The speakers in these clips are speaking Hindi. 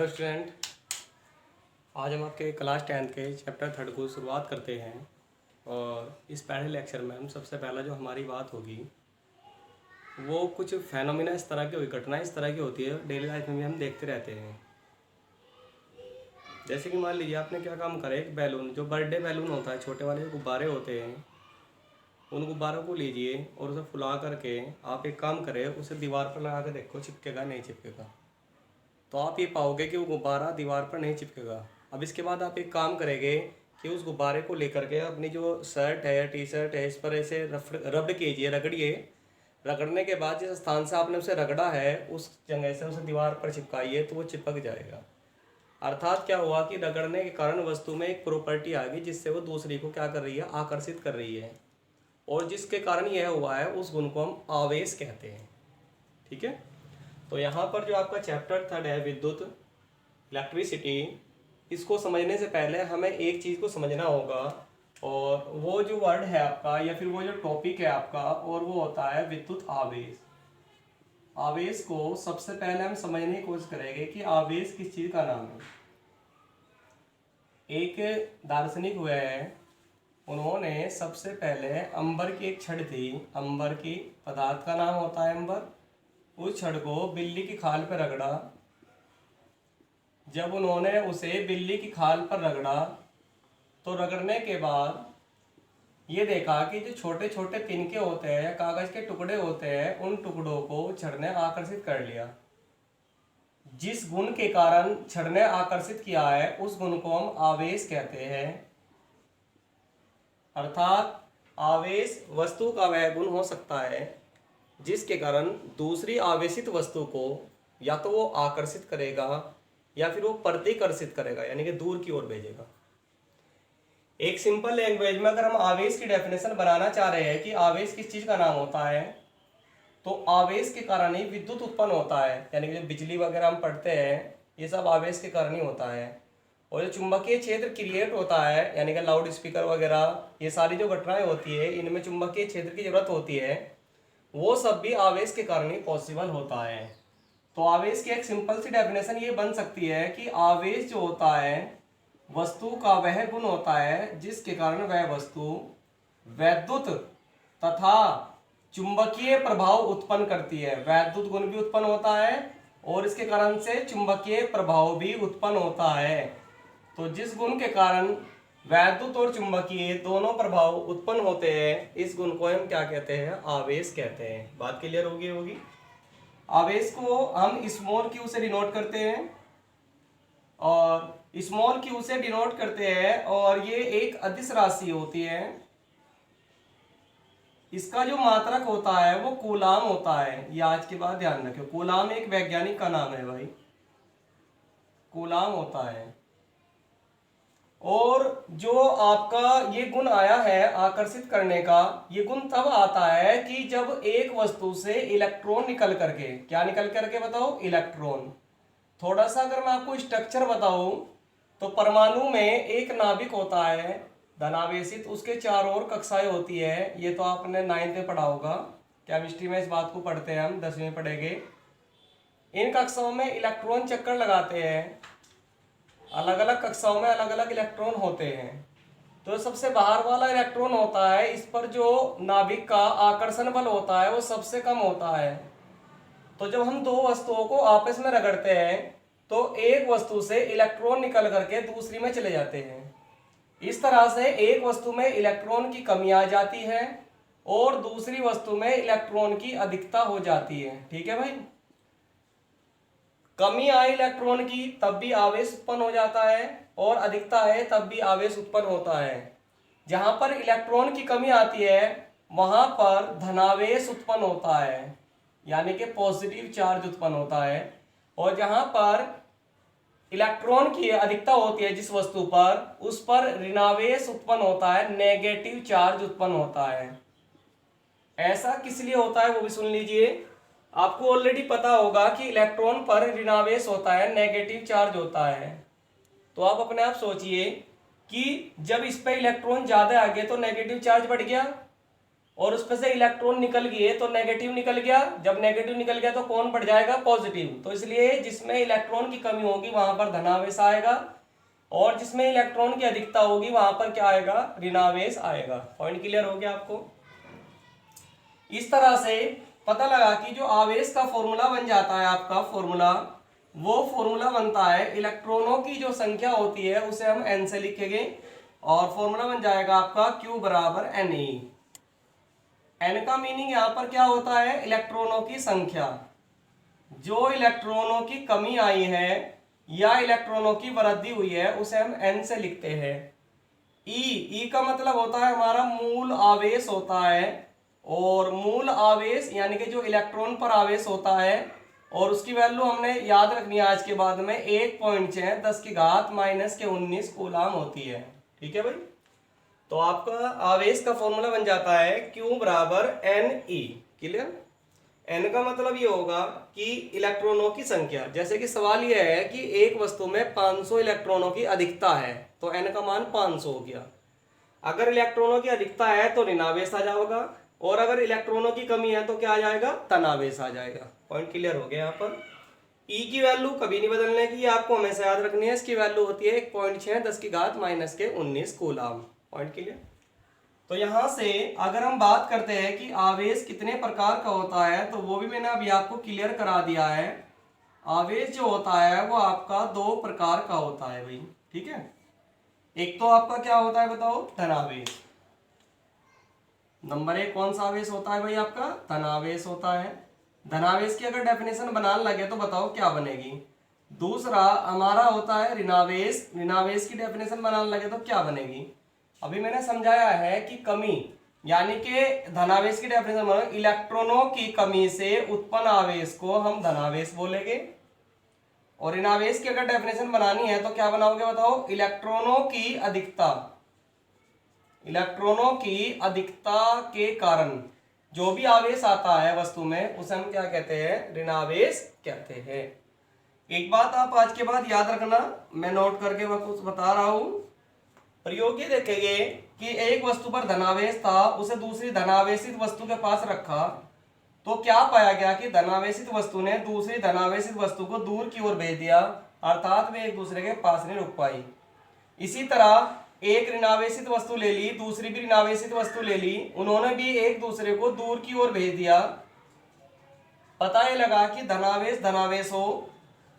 हेलो स्टूडेंट, आज हम आपके क्लास 10th के चैप्टर 3 को शुरुआत करते हैं। और इस पहले लेक्चर में हम सबसे पहला जो हमारी बात होगी वो कुछ फेनोमिना इस तरह की हुई, घटनाएं इस तरह की होती है डेली लाइफ में भी हम देखते रहते हैं। जैसे कि मान लीजिए आपने क्या काम करा, एक बैलून, जो बर्थडे बैलून होता है, छोटे वाले जो गुब्बारे होते हैं, उन गुब्बारों को लीजिए और उसे फुला करके आप एक काम करें, उसे दीवार पर लगा के देखो चिपकेगा नहीं चिपकेगा। तो आप ये पाओगे कि वो गुब्बारा दीवार पर नहीं चिपकेगा। अब इसके बाद आप एक काम करेंगे कि उस गुब्बारे को लेकर के अपनी जो शर्ट है, टी शर्ट है, इस पर ऐसे रबड़ कीजिए, रगड़िए। रगड़ने के बाद जिस स्थान से आपने उसे रगड़ा है उस जगह से उसे दीवार पर चिपकाइए तो वो चिपक जाएगा। अर्थात क्या हुआ कि रगड़ने के कारण वस्तु में एक प्रॉपर्टी आ गई जिससे वो दूसरी को क्या कर रही है, आकर्षित कर रही है। और जिसके कारण यह हुआ है उस गुण को हम आवेश कहते हैं। ठीक है, तो यहाँ पर जो आपका चैप्टर 3 है विद्युत, इलेक्ट्रिसिटी, इसको समझने से पहले हमें एक चीज़ को समझना होगा। और वो जो वर्ड है आपका या फिर वो जो टॉपिक है आपका, और वो होता है विद्युत आवेश। आवेश को सबसे पहले हम समझने की कोशिश करेंगे कि आवेश किस चीज़ का नाम है। एक दार्शनिक हुए हैं, उन्होंने सबसे पहले अंबर की एक छड़ थी, अंबर की पदार्थ का नाम होता है अंबर, उस छड़ को बिल्ली की खाल पर रगड़ा। जब उन्होंने उसे बिल्ली की खाल पर रगड़ा तो रगड़ने के बाद ये देखा कि जो छोटे छोटे तिनके होते हैं या कागज के टुकड़े होते हैं, उन टुकड़ों को छड़ ने आकर्षित कर लिया। जिस गुण के कारण छड़ ने आकर्षित किया है उस गुण को हम आवेश कहते हैं। अर्थात आवेश वस्तु का वह गुण हो सकता है जिसके कारण दूसरी आवेशित वस्तु को या तो वो आकर्षित करेगा या फिर वो प्रतिकर्षित करेगा, यानी कि दूर की ओर भेजेगा। एक सिंपल लैंग्वेज में अगर हम आवेश की डेफिनेशन बनाना चाह रहे हैं कि आवेश किस चीज का नाम होता है, तो आवेश के कारण ही विद्युत उत्पन्न होता है। यानी कि जो बिजली वगैरह हम पढ़ते हैं ये सब आवेश के कारण ही होता है। और जो चुंबकीय क्षेत्र क्रिएट होता है, यानी कि लाउड स्पीकर वगैरह, ये सारी जो घटनाएं होती है इनमें चुंबकीय क्षेत्र की जरूरत होती है, वो सब भी आवेश के कारण ही पॉसिबल होता है। तो आवेश की एक सिंपल सी डेफिनेशन ये बन सकती है कि आवेश जो होता है वस्तु का वह गुण होता है जिसके कारण वह वस्तु वैद्युत तथा चुंबकीय प्रभाव उत्पन्न करती है। वैद्युत गुण भी उत्पन्न होता है और इसके कारण से चुंबकीय प्रभाव भी उत्पन्न होता है। तो जिस गुण के कारण वैद्युत और चुंबकीय दोनों प्रभाव उत्पन्न होते हैं, इस गुण को हम क्या कहते हैं, आवेश कहते हैं। बात क्लियर होगी। आवेश को हम स्मॉल क्यू से डिनोट करते हैं और स्मॉल क्यू से डिनोट करते हैं, और ये एक अदिश राशि होती है। इसका जो मात्रक होता है वो कूलाम होता है। ये आज के बाद ध्यान रखिए, कूलाम एक वैज्ञानिक का नाम है भाई, कूलाम होता है। और जो आपका ये गुण आया है आकर्षित करने का, ये गुण तब आता है कि जब एक वस्तु से इलेक्ट्रॉन निकल करके, क्या निकल करके बताओ, इलेक्ट्रॉन। थोड़ा सा अगर मैं आपको स्ट्रक्चर बताऊं तो परमाणु में एक नाभिक होता है धनावेशित, उसके चारों ओर कक्षाएं होती है। ये तो आपने 9th में पढ़ा होगा, केमिस्ट्री में इस बात को पढ़ते हैं हम, 10वीं में पढ़ेंगे। इन कक्षाओं में इलेक्ट्रॉन चक्कर लगाते हैं, अलग अलग कक्षाओं में अलग अलग इलेक्ट्रॉन होते हैं। तो सबसे बाहर वाला इलेक्ट्रॉन होता है, इस पर जो नाभिक का आकर्षण बल होता है वो सबसे कम होता है। तो जब हम दो वस्तुओं को आपस में रगड़ते हैं तो एक वस्तु से इलेक्ट्रॉन निकल करके दूसरी में चले जाते हैं। इस तरह से एक वस्तु में इलेक्ट्रॉन की कमी आ जाती है और दूसरी वस्तु में इलेक्ट्रॉन की अधिकता हो जाती है। ठीक है भाई, कमी आए इलेक्ट्रॉन की तब भी आवेश उत्पन्न हो जाता है और अधिकता है तब भी आवेश उत्पन्न होता है। जहां पर इलेक्ट्रॉन की कमी आती है वहां पर धनावेश उत्पन्न होता है, यानी कि पॉजिटिव चार्ज उत्पन्न होता है। और जहां पर इलेक्ट्रॉन की अधिकता होती है जिस वस्तु पर, उस पर ऋणावेश उत्पन्न होता है, नेगेटिव चार्ज उत्पन्न होता है। ऐसा किस लिए होता है वो भी सुन लीजिए। आपको ऑलरेडी पता होगा कि इलेक्ट्रॉन पर ऋणावेश होता है, नेगेटिव चार्ज होता है। तो आप अपने आप सोचिए कि जब इस पर इलेक्ट्रॉन ज्यादा आ गए तो नेगेटिव चार्ज बढ़ गया, और उसमें से इलेक्ट्रॉन निकल गए तो नेगेटिव निकल गया, जब नेगेटिव निकल गया तो कौन बढ़ जाएगा, पॉजिटिव। तो इसलिए जिसमें इलेक्ट्रॉन की कमी होगी वहां पर धनावेश आएगा, और जिसमें इलेक्ट्रॉन की अधिकता होगी वहां पर क्या आएगा, ऋणावेश आएगा। पॉइंट क्लियर हो गया आपको। इस तरह से पता लगा कि जो आवेश का फॉर्मूला बन जाता है आपका फॉर्मूला, वो फॉर्मूला बनता है इलेक्ट्रॉनों की जो संख्या होती है उसे हम n से लिखेंगे, और फॉर्मूला बन जाएगा आपका Q बराबर Ne। n का मीनिंग यहां पर क्या होता है, इलेक्ट्रॉनों की संख्या। जो इलेक्ट्रॉनों की कमी आई है या इलेक्ट्रॉनों की वृद्धि हुई है उसे हम n से लिखते हैं। ई का मतलब होता है हमारा मूल आवेश होता है, और मूल आवेश यानी कि जो इलेक्ट्रॉन पर आवेश होता है, और उसकी वैल्यू हमने याद रखनी है आज के बाद में 1.6 10⁻⁻19 कूलाम होती है। ठीक है भाई। तो आपका आवेश का फॉर्मूला बन जाता है Q बराबर Ne। क्लियर। n का मतलब ये होगा कि इलेक्ट्रॉनों की संख्या। जैसे कि सवाल यह है कि एक वस्तु में 500 इलेक्ट्रॉनों की अधिकता है तो n का मान 500 हो गया। अगर इलेक्ट्रॉनों की अधिकता है तो ऋणावेश आ जाएगा, और अगर इलेक्ट्रॉनों की कमी है तो क्या आ जाएगा, धनावेश आ जाएगा। पॉइंट क्लियर हो गया। यहाँ पर ई की वैल्यू कभी नहीं बदलने की, आपको हमेशा याद रखनी है। इसकी वैल्यू होती है 1.6 10⁻⁻19 कूलाम। Point clear. तो यहां से अगर हम बात करते हैं कि आवेश कितने प्रकार का होता है, तो वो भी मैंने अभी आपको क्लियर करा दिया है। आवेश जो होता है वो आपका 2 प्रकार का होता है भाई। ठीक है। एक तो आपका क्या होता है बताओ, धनावेश। नंबर 1 कौन सा आवेश होता है भाई, आपका धनावेश होता है। धनावेश की अगर डेफिनेशन बनाने लगे तो बताओ क्या बनेगी। दूसरा हमारा होता है ऋणावेश। ऋणावेश की डेफिनेशन बनाने लगे तो क्या बनेगी। अभी मैंने समझाया है कि कमी यानी कि धनावेश की डेफिनेशन बनाओ, इलेक्ट्रॉनों की कमी से उत्पन्न आवेश को हम धनावेश बोलेंगे। और ऋणावेश की अगर डेफिनेशन बनानी है तो क्या बनाओगे बताओ, इलेक्ट्रॉनों की अधिकता। इलेक्ट्रॉनों की अधिकता के कारण जो भी आवेश आता है वस्तु में उसे हम क्या कहते हैं, ऋणावेश कहते हैं। एक बात आप आज के बाद याद रखना, मैं नोट करके मैं कुछ बता रहा हूं। प्रयोग ये देखेंगे कि एक वस्तु पर धनावेश था, उसे दूसरी धनावेशित वस्तु के पास रखा, तो क्या पाया गया कि धनावेशित वस्तु ने दूसरी धनावेशित वस्तु को दूर की ओर भेज दिया, अर्थात वे एक दूसरे के पास नहीं रुक पाई। इसी तरह एक ऋणावेशित वस्तु ले ली, दूसरी भी ऋणावेशित वस्तु ले ली, उन्होंने भी एक दूसरे को दूर की ओर भेज दिया। पता ये लगा कि धनावेश धनावेश हो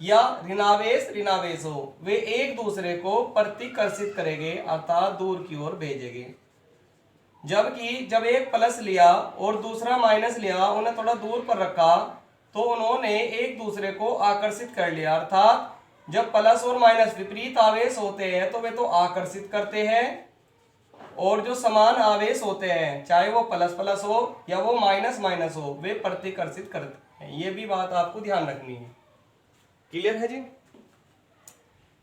या ऋणावेश ऋणावेश हो, वे एक दूसरे को प्रतिकर्षित करेंगे, अर्थात दूर की ओर भेजेंगे। जबकि जब एक प्लस लिया और दूसरा माइनस लिया, उन्हें थोड़ा दूर पर रखा, तो उन्होंने एक दूसरे को आकर्षित कर लिया। अर्थात जब प्लस और माइनस विपरीत आवेश होते हैं तो वे तो आकर्षित करते हैं, और जो समान आवेश होते हैं चाहे वो प्लस प्लस हो या वो माइनस माइनस हो, वे प्रतिकर्षित करते हैं। ये भी बात आपको ध्यान रखनी है। क्लियर है जी।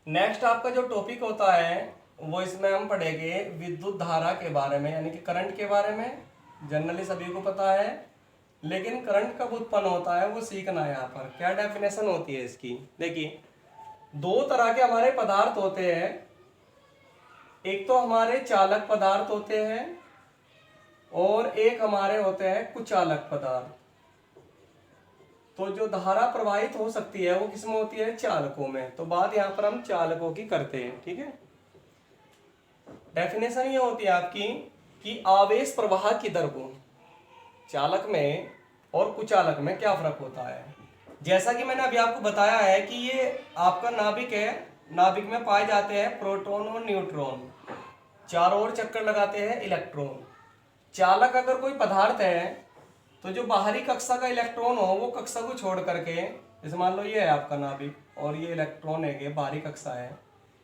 नेक्स्ट आपका जो टॉपिक होता है वो इसमें हम पढ़ेंगे विद्युत धारा के बारे में, यानी कि करंट के बारे में। जनरली सभी को पता है, लेकिन करंट कब उत्पन्न होता है वो सीखना है। यहाँ पर क्या डेफिनेशन होती है इसकी। देखिए 2 तरह के हमारे पदार्थ होते हैं। एक तो हमारे चालक पदार्थ होते हैं और एक हमारे होते हैं कुचालक पदार्थ। तो जो धारा प्रवाहित हो सकती है वो किसमें होती है, चालकों में। तो बात यहाँ पर हम चालकों की करते हैं। ठीक है। डेफिनेशन ये होती है आपकी कि आवेश प्रवाह की दर को चालक में और कुचालक में क्या फर्क होता है। जैसा कि मैंने अभी आपको बताया है कि ये आपका नाभिक है, नाभिक में पाए जाते हैं प्रोटॉन और न्यूट्रॉन, चारों ओर चक्कर लगाते हैं इलेक्ट्रॉन। चालक अगर कोई पदार्थ है तो जो बाहरी कक्षा का इलेक्ट्रॉन हो वो कक्षा को छोड़ करके, जैसे मान लो ये है आपका नाभिक और ये इलेक्ट्रॉन है, ये बाहरी कक्षा है,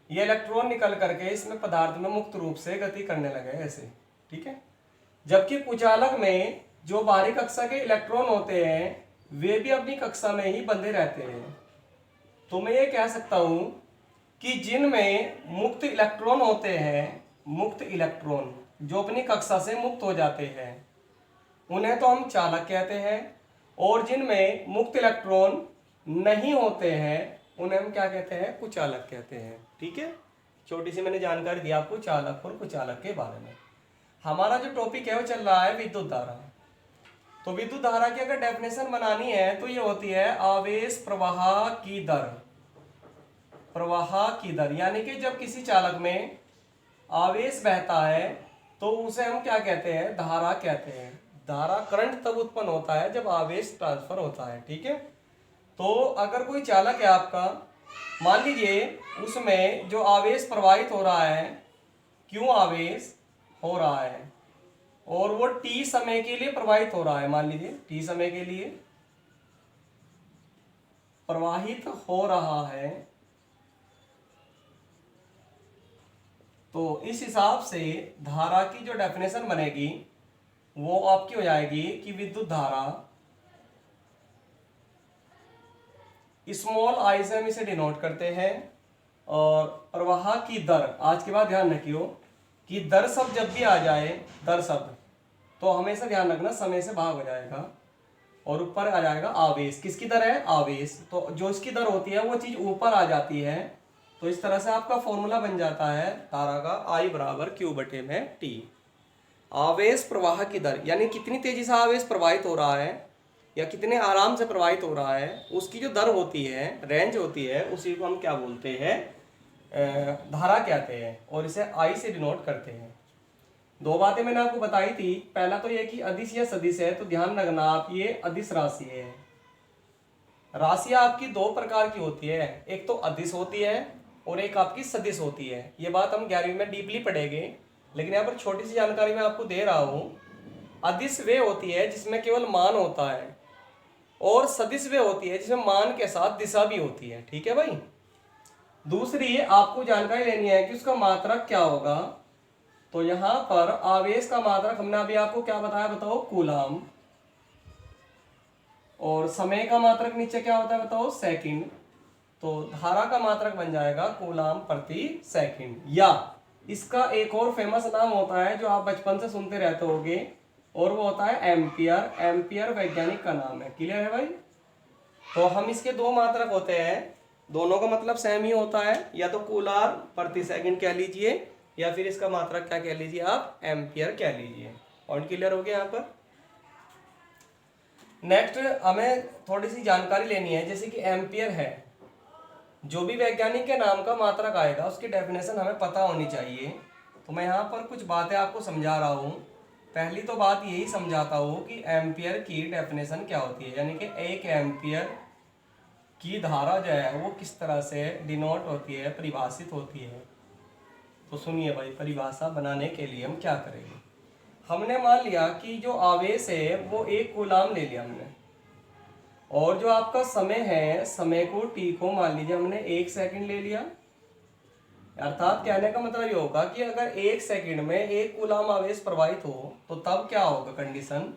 ये इलेक्ट्रॉन निकल करके इसमें पदार्थ में मुक्त रूप से गति करने लगे ऐसे। ठीक है। जबकि कुचालक में जो बाहरी कक्षा के इलेक्ट्रॉन होते हैं वे भी अपनी कक्षा में ही बंधे रहते हैं। तो मैं ये कह सकता हूं कि जिनमें मुक्त इलेक्ट्रॉन होते हैं, मुक्त इलेक्ट्रॉन जो अपनी कक्षा से मुक्त हो जाते हैं, उन्हें तो हम चालक कहते हैं, और जिनमें मुक्त इलेक्ट्रॉन नहीं होते हैं उन्हें हम क्या कहते हैं, कुचालक कहते हैं। ठीक है। छोटी सी मैंने जानकारी दी आपको चालक और कुचालक के बारे में। हमारा जो टॉपिक है वो चल रहा है विद्युत धारा। तो विद्युत धारा की अगर डेफिनेशन बनानी है तो ये होती है आवेश प्रवाह की दर। प्रवाह की दर यानी कि जब किसी चालक में आवेश बहता है तो उसे हम क्या कहते हैं, धारा कहते हैं। धारा करंट तब उत्पन्न होता है जब आवेश ट्रांसफर होता है, ठीक है। तो अगर कोई चालक है आपका, मान लीजिए उसमें जो आवेश प्रवाहित हो रहा है, क्यों आवेश हो रहा है, और वो टी समय के लिए प्रवाहित हो रहा है, मान लीजिए टी समय के लिए प्रवाहित हो रहा है, तो इस हिसाब से धारा की जो डेफिनेशन बनेगी वो आपकी हो जाएगी कि विद्युत धारा स्मॉल आई से हम इसे डिनोट करते हैं, और प्रवाह की दर, आज के बाद ध्यान रखियो कि दर शब्द जब भी आ जाए, दर शब्द, तो हमेशा ध्यान रखना समय से भाग हो जाएगा और ऊपर आ जाएगा आवेश। किसकी दर है, आवेश। तो जो इसकी दर होती है वो चीज ऊपर आ जाती है। तो इस तरह से आपका फॉर्मूला बन जाता है धारा का, I बराबर Q बटे में T। आवेश प्रवाह की दर यानी कितनी तेजी से आवेश प्रवाहित हो रहा है या कितने आराम से प्रवाहित हो रहा है, उसकी जो दर होती है, रेंज होती है, उसी को हम क्या बोलते हैं, धारा कहते हैं, और इसे I से डिनोट करते हैं। दो बातें मैंने आपको बताई थी। पहला तो ये कि अदिश या सदिश है, तो ध्यान रखना आप, ये अदिश राशि है। राशियां आपकी दो प्रकार की होती है, एक तो अदिश होती है और एक आपकी सदिश होती है। ये बात हम 11वीं में डीपली पढ़ेंगे, लेकिन यहाँ पर छोटी सी जानकारी मैं आपको दे रहा हूँ। अदिश वे होती है जिसमें केवल मान होता है, और सदिश वे होती है जिसमें मान के साथ दिशा भी होती है, ठीक है भाई। दूसरी आपको जानकारी लेनी है कि उसका मात्रक क्या होगा। तो यहां पर आवेश का मात्रक हमने अभी आपको क्या बताया, बताओ, कूलाम। और समय का मात्रक नीचे क्या होता है, बताओ, सेकंड। तो धारा का मात्रक बन जाएगा कूलाम प्रति सेकंड। या इसका एक और फेमस नाम होता है जो आप बचपन से सुनते रहते होगे, और वो होता है एम्पियर। एम्पियर वैज्ञानिक का नाम है। क्लियर है भाई। तो हम इसके दो मात्रक होते हैं, दोनों का मतलब सेम ही होता है, या तो कूलार प्रति सेकंड कह लीजिए, या फिर इसका मात्रक क्या कह लीजिए आप, एम्पियर कह लीजिए। पॉइंट क्लियर हो गया यहाँ पर। नेक्स्ट हमें थोड़ी सी जानकारी लेनी है, जैसे कि एम्पियर है, जो भी वैज्ञानिक के नाम का मात्रक आएगा उसकी डेफिनेशन हमें पता होनी चाहिए। तो मैं यहाँ पर कुछ बातें आपको समझा रहा हूँ। पहली तो बात यही समझाता हूँ कि एम्पियर की डेफिनेशन क्या होती है, यानी कि एक एम्पियर की धारा जो है वो किस तरह से डिनोट होती है, परिभाषित होती है। तो सुनिए भाई, परिभाषा बनाने के लिए हम क्या करेंगे। हमने मान लिया कि जो आवेश है वो एक कूलाम ले लिया हमने, और जो आपका समय है, समय को टी को मान लीजिए हमने 1 सेकंड ले लिया। अर्थात कहने का मतलब ये होगा कि अगर 1 सेकंड में 1 कूलाम आवेश प्रवाहित हो तो तब क्या होगा कंडीशन।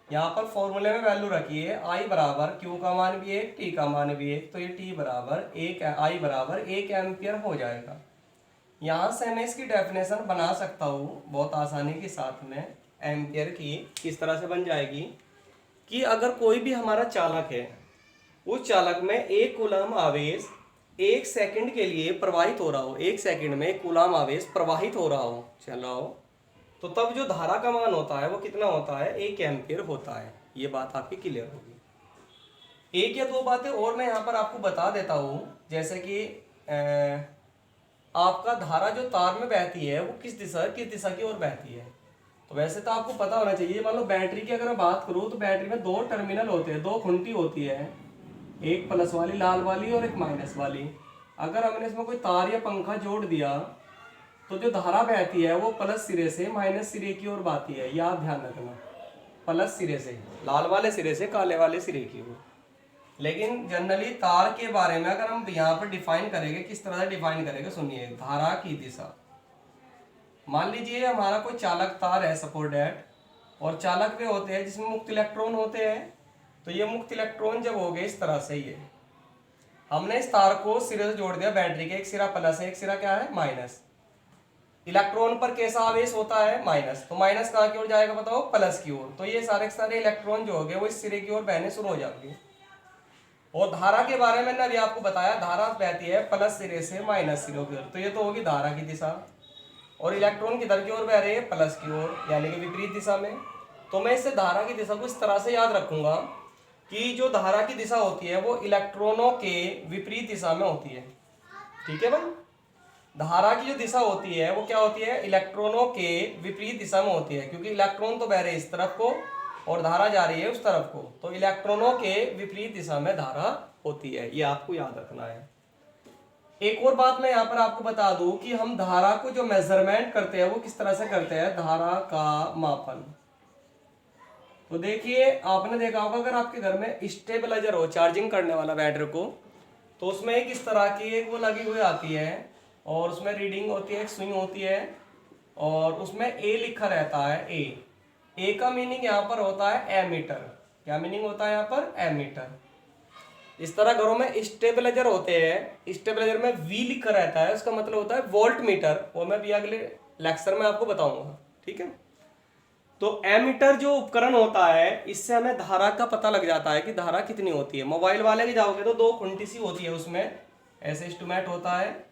यहाँ पर फॉर्मूले में वैल्यू रखिए, I बराबर Q का मान भी 1, T का मान भी 1, तो ये T बराबर 1, I बराबर 1 एम्पियर हो जाएगा। यहाँ से मैं इसकी डेफिनेशन बना सकता हूँ बहुत आसानी के साथ में। एम्पियर की किस तरह से बन जाएगी कि अगर कोई भी हमारा चालक है, उस चालक में 1 कूलाम आवेश 1 सेकंड के लिए प्रवाहित हो रहा हो, 1 सेकंड में 1 कूलाम आवेश प्रवाहित हो रहा हो, चल रहा हो, तो तब जो धारा का मान होता है वो कितना होता है, 1 एम्पियर होता है। ये बात आपकी क्लियर होगी। एक या दो बातें और मैं यहाँ पर आपको बता देता हूँ, जैसे कि आपका धारा जो तार में बहती है वो किस दिशा की ओर बहती है। तो वैसे तो आपको पता होना चाहिए। मान लो बैटरी की अगर मैं बात करूँ तो बैटरी में 2 टर्मिनल होते हैं, 2 खुंटी होती है, एक प्लस वाली लाल वाली और एक माइनस वाली। अगर हमने इसमें कोई तार या पंखा जोड़ दिया तो जो धारा बहती है वो प्लस सिरे से माइनस सिरे की ओर बहती है। यह आप ध्यान रखना, प्लस सिरे से, लाल वाले सिरे से काले वाले सिरे की ओर। लेकिन जनरली तार के बारे में अगर हम यहाँ पर डिफाइन करेंगे, किस तरह से डिफाइन करेंगे सुनिए। धारा की दिशा, मान लीजिए हमारा कोई चालक तार है सपोज डैट, और चालक वे होते हैं जिसमें मुक्त इलेक्ट्रॉन होते हैं। तो ये मुक्त इलेक्ट्रॉन जब हो गए इस तरह से, ये हमने इस तार को सिरे से जोड़ दिया बैटरी के, एक सिरा प्लस है, एक सिरा क्या है, माइनस। इलेक्ट्रॉन पर कैसा आवेश होता है, माइनस। तो माइनस कहाँ की ओर जाएगा, बताओ, प्लस की ओर। तो ये सारे के सारे इलेक्ट्रॉन जो हो गए वो इस सिरे की ओर बहने शुरू हो जाएंगे। और धारा के बारे में अभी आपको बताया, धारा बहती है प्लस सिरे से माइनस सिरे की ओर, तो ये तो होगी धारा की दिशा। और इलेक्ट्रॉन किधर की ओर बह रहे हैं, प्लस की ओर, यानी कि विपरीत दिशा में। तो मैं इससे धारा की दिशा को इस तरह से याद रखूंगा कि जो धारा की दिशा होती है वो इलेक्ट्रॉनों के विपरीत दिशा में होती है। ठीक है भाई, धारा की जो दिशा होती है वो क्या होती है, इलेक्ट्रॉनों के विपरीत दिशा में होती है, क्योंकि इलेक्ट्रॉन तो बह रहे हैं इस तरफ को और धारा जा रही है उस तरफ को, तो इलेक्ट्रॉनों के विपरीत दिशा में धारा होती है। ये आपको याद रखना है। एक और बात मैं यहाँ पर आपको बता दूं कि हम धारा को जो मेजरमेंट करते हैं वो किस तरह से करते हैं, धारा का मापन। तो देखिए, आपने देखा होगा अगर आपके घर में स्टेबलाइजर हो, चार्जिंग करने वाला बैटरी को, तो उसमें एक इस तरह की एक वो लगी हुई आती है और उसमें रीडिंग होती है, एक सुई होती है और उसमें ए लिखा रहता है। ए का मीनिंग यहाँ पर होता है एमीटर। क्या मीनिंग होता है यहाँ पर, एमीटर। इस तरह घरों में स्टेबलाइजर होते हैं, स्टेबलाइजर में वी लिखा रहता है, उसका मतलब होता है वोल्ट मीटर, वो मैं भी अगले लेक्चर में आपको बताऊंगा। ठीक है, तो एमीटर जो उपकरण होता है इससे हमें धारा का पता लग जाता है कि धारा कितनी होती है। मोबाइल वाले के जाओगे तो दो खुंटी सी होती है, उसमें ऐसे इंस्ट्रूमेंट होता है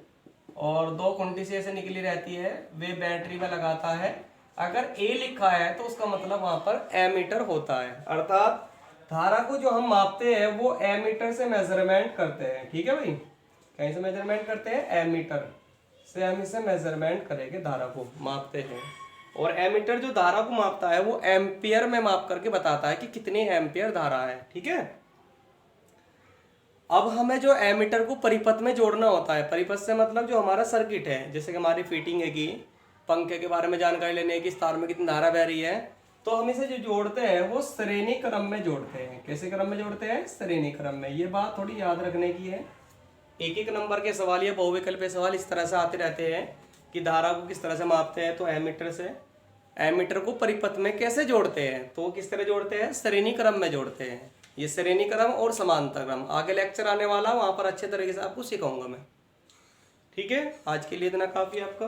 और दो खुंटी सी ऐसे निकली रहती है, वे बैटरी में लगाता है। अगर ए लिखा है तो उसका मतलब वहां पर एमीटर होता है, अर्थात धारा को जो हम मापते हैं वो एमीटर से मेजरमेंट करते हैं। ठीक है भाई, कहीं से मेजरमेंट करते हैं, एमीटर से हम इसे मेजरमेंट करेंगे, धारा को मापते हैं। और एमीटर जो धारा को मापता है वो एम्पियर में माप करके बताता है कि कितनी एम्पियर धारा है। ठीक है, अब हमें जो एमीटर को परिपथ में जोड़ना होता है, परिपथ से मतलब जो हमारा सर्किट है, जैसे कि हमारी फिटिंग है कि पंखे के बारे में जानकारी लेने है कि इस तार में कितनी धारा बह रही है, तो हम इसे जो जोड़ते हैं वो श्रेणी क्रम में जोड़ते हैं। कैसे क्रम में जोड़ते हैं, श्रेणी क्रम में। ये बात थोड़ी याद रखने की है। एक एक नंबर के सवाल या बहुविकल्पीय सवाल इस तरह से आते रहते हैं कि धारा को किस तरह से मापते हैं, तो एमीटर से। एमीटर को परिपथ में कैसे जोड़ते हैं, तो किस तरह जोड़ते हैं, श्रेणी क्रम में जोड़ते हैं। ये श्रेणी क्रम और समांतर क्रम आगे लेक्चर आने वाला, वहां पर अच्छे तरीके से आपको सिखाऊंगा मैं। ठीक है, आज के लिए इतना काफी आपका।